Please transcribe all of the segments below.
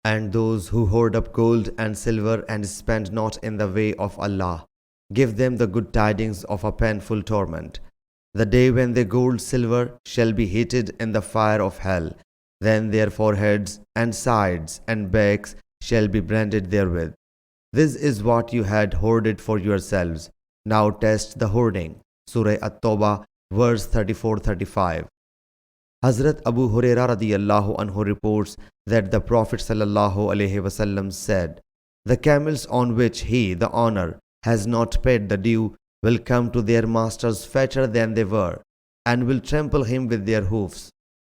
And those who hoard up gold and silver and spend not in the way of Allah, give them the good tidings of a painful torment. The day when their gold silver shall be heated in the fire of hell, then their foreheads and sides and backs shall be branded therewith. This is what you had hoarded for yourselves. Now test the hoarding. Surah At-Tawbah, verse 34-35. Hazrat Abu Huraira radiyallahu anhu reports that the Prophet sallallahu alaihi wasallam said, "The camels on which he, the owner, has not paid the due will come to their masters fatter than they were, and will trample him with their hoofs.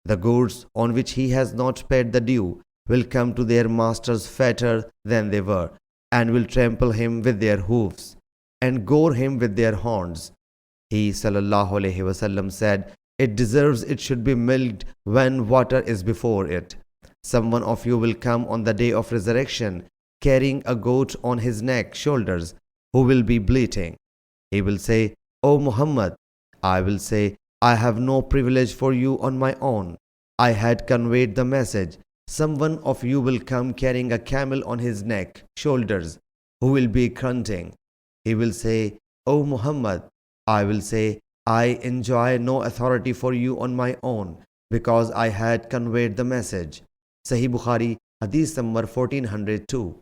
The goats on which he has not paid the due will come to their masters fatter than they were, and will trample him with their hoofs, and gore him with their horns." He sallallahu alaihi wasallam said, "It deserves it should be milked when water is before it. Someone of you will come on the day of resurrection carrying a goat on his neck, shoulders, who will be bleating. He will say, 'O Muhammad.' I will say, 'I have no privilege for you on my own. I had conveyed the message.' Someone of you will come carrying a camel on his neck, shoulders, who will be grunting. He will say, 'O Muhammad.' I will say, 'I enjoy no authority for you on my own, because I had conveyed the message.'" Sahih Bukhari, Hadith number 1402.